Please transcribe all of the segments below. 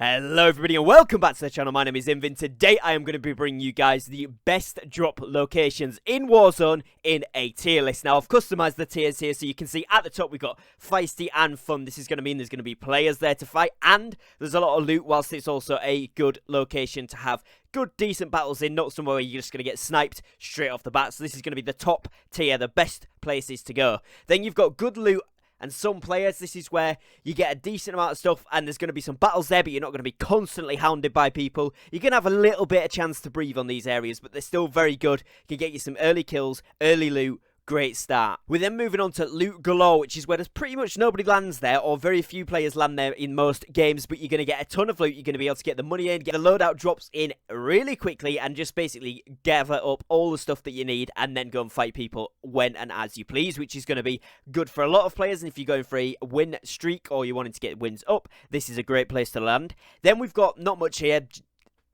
Hello everybody and welcome back to the channel. My name is Invin. Today I am going to be bringing you guys the best drop locations in Warzone in a tier list. Now I've customized the tiers here so you can see at the top we've got feisty and fun. This is going to mean there's going to be players there to fight and there's a lot of loot, whilst it's also a good location to have good decent battles in, not somewhere where you're just going to get sniped straight off the bat. So this is going to be the top tier, the best places to go. Then you've got good loot and some players. This is where you get a decent amount of stuff and there's going to be some battles there, but you're not going to be constantly hounded by people. You can have a little bit of chance to breathe on these areas, but they're still very good. You can get you some early kills, early loot. Great start. We're then moving on to loot galore, which is where there's pretty much nobody lands there, or very few players land there in most games, but you're going to get a ton of loot. You're going to be able to get the money in, get the loadout drops in really quickly, and just basically gather up all the stuff that you need, and then go and fight people when and as you please, which is going to be good for a lot of players. And if you're going for a win streak, or you're wanting to get wins up, this is a great place to land. Then we've got not much here.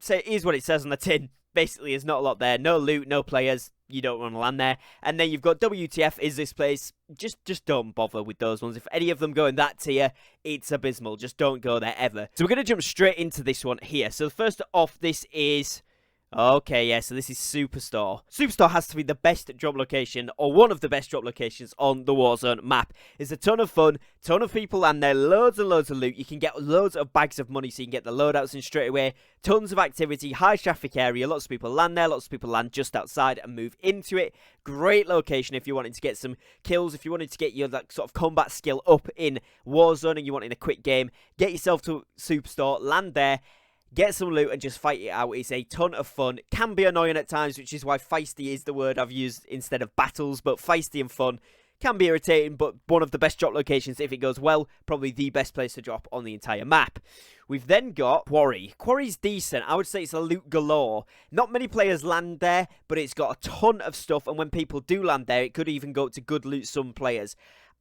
So it is what it says on the tin. Basically, there's not a lot there. No loot, no players. You don't want to land there. And then you've got WTF is this place. Just don't bother with those ones. If any of them go in that tier, it's abysmal. Just don't go there ever. So we're going to jump straight into this one here. So first off, this is... Okay, yeah, so this is Superstore. Superstore has to be the best drop location, or one of the best drop locations on the Warzone map. It's a ton of fun, ton of people land there, loads and loads of loot. You can get loads of bags of money, so you can get the loadouts in straight away. Tons of activity, high traffic area, lots of people land there, lots of people land just outside and move into it. Great location if you're wanting to get some kills, if you wanted to get your like, sort of combat skill up in Warzone and you want in a quick game. Get yourself to Superstore, land there. Get some loot and just fight it out. It's a ton of fun. Can be annoying at times, which is why feisty is the word I've used instead of battles. But feisty and fun can be irritating, but one of the best drop locations if it goes well. Probably the best place to drop on the entire map. We've then got Quarry. Quarry's decent. I would say it's a loot galore. Not many players land there, but it's got a ton of stuff. And when people do land there, it could even go to good loot some players.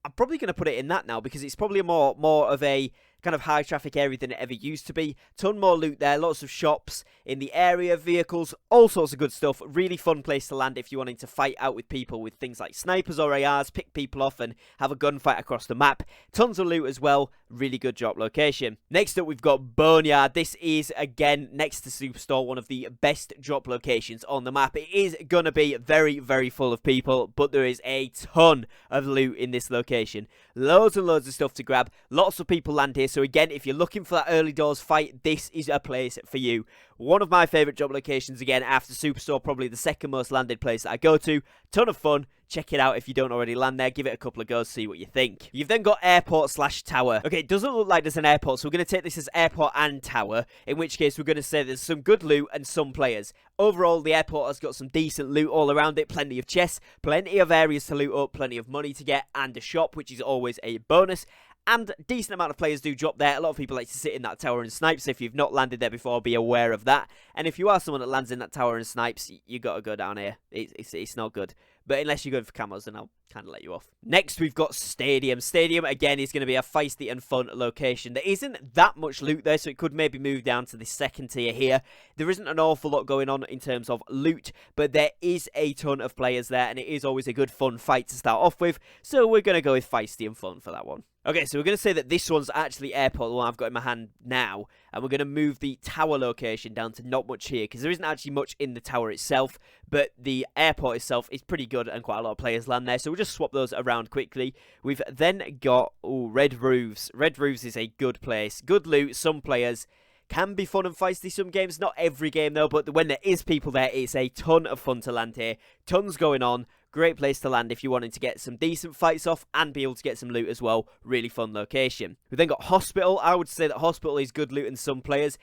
I'm probably going to put it in that now because it's probably more of a kind of high traffic area than it ever used to be. Ton more loot there, lots of shops in the area, vehicles, all sorts of good stuff. Really fun place to land if you're wanting to fight out with people with things like snipers or ARs, pick people off and have a gunfight across the map. Tons of loot as well. Really good drop location. Next up we've got Boneyard. This is again next to Superstore, one of the best drop locations on the map. It is going to be very full of people, but there is a ton of loot in this location. Loads and loads of stuff to grab. Lots of people land here. So again, if you're looking for that early doors fight, this is a place for you. One of my favourite drop locations, again, after Superstore, probably the second most landed place that I go to. Ton of fun. Check it out if you don't already land there. Give it a couple of goes, see what you think. You've then got airport / tower. Okay, it doesn't look like there's an airport, so we're going to take this as airport and tower, in which case we're going to say there's some good loot and some players. Overall, the airport has got some decent loot all around it. Plenty of chests, plenty of areas to loot up, plenty of money to get, and a shop, which is always a bonus. And a decent amount of players do drop there. A lot of people like to sit in that tower and snipe, so if you've not landed there before, be aware of that. And if you are someone that lands in that tower and snipes, you got to go down here. It's not good. But unless you're going for camos, then I'll kind of let you off. Next, we've got Stadium. Stadium, again, is going to be a feisty and fun location. There isn't that much loot there, so it could maybe move down to the second tier here. There isn't an awful lot going on in terms of loot, but there is a ton of players there, and it is always a good fun fight to start off with. So we're going to go with feisty and fun for that one. Okay, so we're going to say that this one's actually airport, the one I've got in my hand now, and we're going to move the tower location down to not much here, because there isn't actually much in the tower itself, but the airport itself is pretty good, and quite a lot of players land there, so we'll just swap those around quickly. We've then got, Red Roofs. Red Roofs is a good place. Good loot, some players. Can be fun and feisty some games, not every game though, but when there is people there, it's a ton of fun to land here. Tons going on. Great place to land if you're wanting to get some decent fights off and be able to get some loot as well. Really fun location. We've then got Hospital. I would say that Hospital is good loot and some players.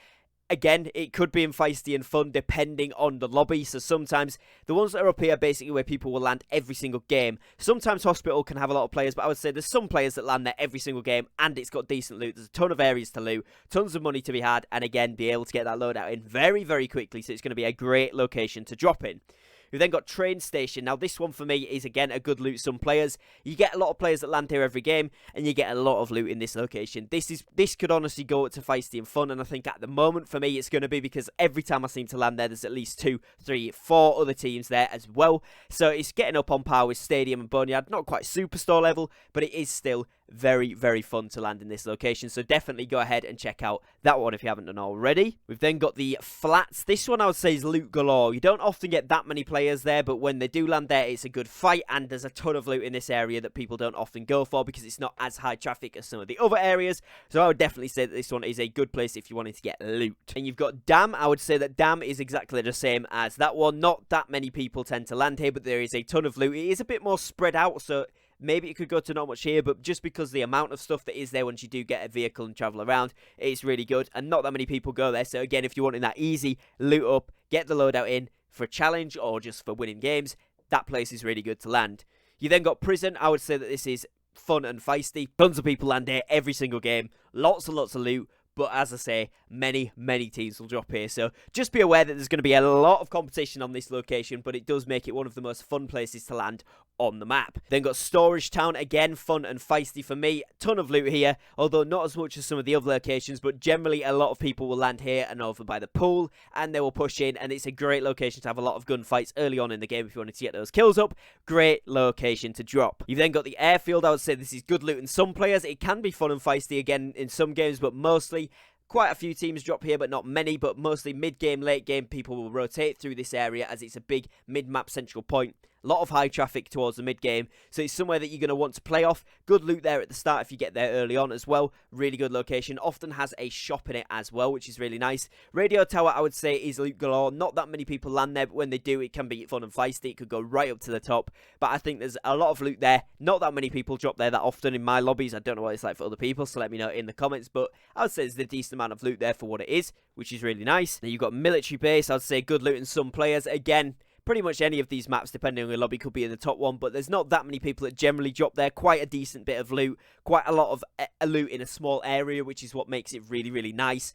Again, it could be in feisty and fun depending on the lobby. So sometimes the ones that are up here are basically where people will land every single game. Sometimes Hospital can have a lot of players, but I would say there's some players that land there every single game and it's got decent loot. There's a ton of areas to loot, tons of money to be had, and again, be able to get that loadout in very quickly. So it's going to be a great location to drop in. We've then got Train Station. Now, this one for me is, again, a good loot some players. You get a lot of players that land here every game, and you get a lot of loot in this location. This could honestly go up to feisty and fun, and I think at the moment, for me, it's going to be because every time I seem to land there, there's at least 2, 3, 4 other teams there as well. So it's getting up on par with Stadium and Boneyard. Not quite Superstore level, but it is still very, very fun to land in this location. So definitely go ahead and check out that one if you haven't done already. We've then got the flats. This one I would say is loot galore. You don't often get that many players there, but when they do land there, it's a good fight, and there's a ton of loot in this area that people don't often go for because it's not as high traffic as some of the other areas. So I would definitely say that this one is a good place if you wanted to get loot. And you've got Dam. I would say that Dam is exactly the same as that one. Not that many people tend to land here, but there is a ton of loot. It is a bit more spread out, so maybe it could go to not much here, but just because the amount of stuff that is there once you do get a vehicle and travel around, it's really good, and not that many people go there. So again, if you're wanting that easy loot up, get the loadout in for a challenge or just for winning games, that place is really good to land. You then got Prison. I would say that this is fun and feisty. Tons of people land here every single game. Lots and lots of loot. But as I say, many teams will drop here. So just be aware that there's going to be a lot of competition on this location, but it does make it one of the most fun places to land on the map. Then got Storage Town. Again, fun and feisty for me. Ton of loot here, although not as much as some of the other locations, but generally a lot of people will land here and over by the pool, and they will push in, and it's a great location to have a lot of gunfights early on in the game if you wanted to get those kills up. Great location to drop. You've then got the Airfield. I would say this is good loot in some players. It can be fun and feisty again in some games, but mostly quite a few teams drop here, but not many, but mostly mid-game, late-game, people will rotate through this area as it's a big mid-map central point. A lot of high traffic towards the mid-game, so it's somewhere that you're going to want to play off. Good loot there at the start if you get there early on as well. Really good location. Often has a shop in it as well, which is really nice. Radio Tower, I would say, is loot galore. Not that many people land there, but when they do, it can be fun and feisty. It could go right up to the top, but I think there's a lot of loot there. Not that many people drop there that often in my lobbies. I don't know what it's like for other people, so let me know in the comments, but I would say there's a decent amount of loot there for what it is, which is really nice. Then you've got Military Base. I'd say good loot in some players. Again, pretty much any of these maps, depending on your lobby, could be in the top one, but there's not that many people that generally drop there. Quite a decent bit of loot, quite a lot of loot in a small area, which is what makes it really nice.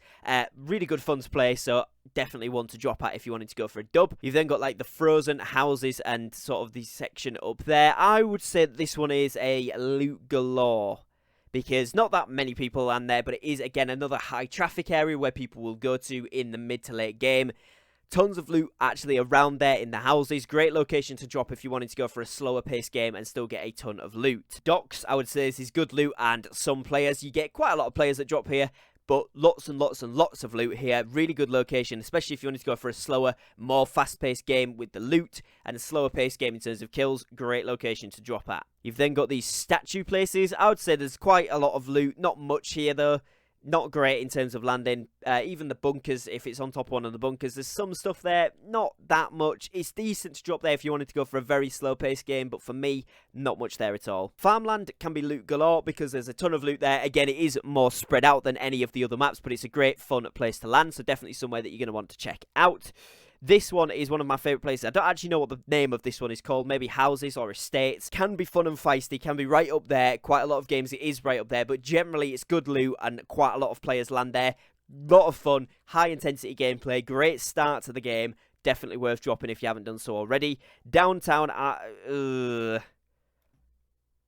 Really good fun to play, so definitely one to drop at if you wanted to go for a dub. You've then got like the frozen houses and sort of the section up there. I would say that this one is a loot galore, because not that many people land there, but it is, again, another high traffic area where people will go to in the mid to late game. Tons of loot actually around there in the houses. Great location to drop if you wanted to go for a slower paced game and still get a ton of loot. Docks, I would say this is good loot, and some players, you get quite a lot of players that drop here, but lots and lots of loot here. Really good location, especially if you wanted to go for a slower, more fast-paced game with the loot and a slower paced game in terms of kills. Great location to drop at. You've then got these statue places. I would say there's quite a lot of loot. Not much here though. Not great in terms of landing. Even the bunkers, if it's on top of one of the bunkers, there's some stuff there. Not that much. It's decent to drop there if you wanted to go for a very slow-paced game, but for me, not much there at all. Farmland can be loot galore because there's a ton of loot there. Again, it is more spread out than any of the other maps, but it's a great, fun place to land, so definitely somewhere that you're going to want to check out. This one is one of my favourite places. I don't actually know what the name of this one is called. Maybe houses or estates. Can be fun and feisty. Can be right up there. Quite a lot of games it is right up there. But generally it's good loot and quite a lot of players land there. Lot of fun. High intensity gameplay. Great start to the game. Definitely worth dropping if you haven't done so already. Downtown.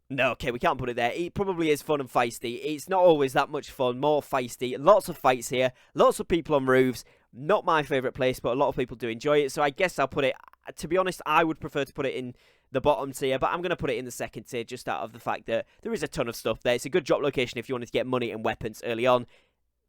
No, okay, we can't put it there. It probably is fun and feisty. It's not always that much fun. More feisty. Lots of fights here. Lots of people on roofs. Not my favourite place, but a lot of people do enjoy it. So I guess I'll put it, to be honest, I would prefer to put it in the bottom tier, but I'm going to put it in the second tier just out of the fact that there is a ton of stuff there. It's a good drop location if you wanted to get money and weapons early on,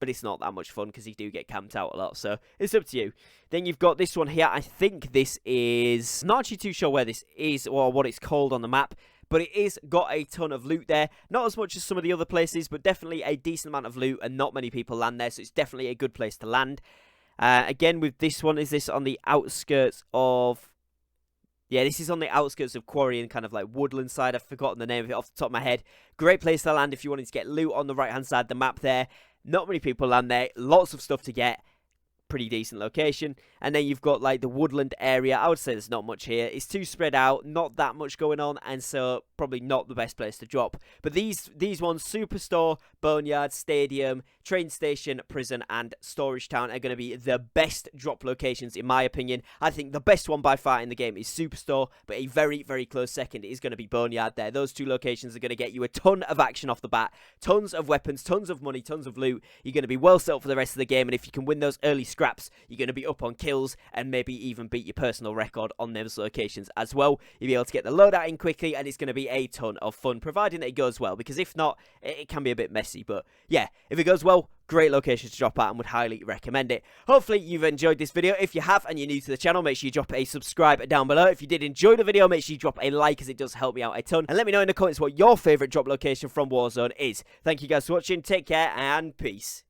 but it's not that much fun because you do get camped out a lot, so it's up to you. Then you've got this one here. I think this is, not actually too sure where this is or what it's called on the map, but it is got a ton of loot there. Not as much as some of the other places, but definitely a decent amount of loot, and not many people land there, so it's definitely a good place to land. Again, with this one, is this on the outskirts of... Yeah, this is on the outskirts of Quarry and kind of like woodland side. I've forgotten the name of it off the top of my head. Great place to land if you wanted to get loot on the right-hand side of the map there. Not many people land there. Lots of stuff to get. Pretty decent location. And then you've got like the woodland area. I would say there's not much here. It's too spread out, not that much going on, and so probably not the best place to drop. But these ones, Superstore, Boneyard, Stadium, Train Station, Prison, and Storage Town, are going to be the best drop locations in my opinion. I think the best one by far in the game is Superstore, but a very close second is going to be Boneyard there. Those two locations are going to get you a ton of action off the bat, tons of weapons, tons of money, tons of loot. You're going to be well set up for the rest of the game, and if you can win those early scraps, you're going to be up on kills, and maybe even beat your personal record on those locations as well. You'll be able to get the loadout in quickly, and it's going to be a ton of fun, providing that it goes well, because if not, it can be a bit messy. But yeah, if it goes well, great location to drop at and would highly recommend it. Hopefully you've enjoyed this video. If you have and you're new to the channel, make sure you drop a subscribe down below. If you did enjoy the video, make sure you drop a like, as it does help me out a ton. And let me know in the comments what your favourite drop location from Warzone is. Thank you guys for watching, take care, and peace.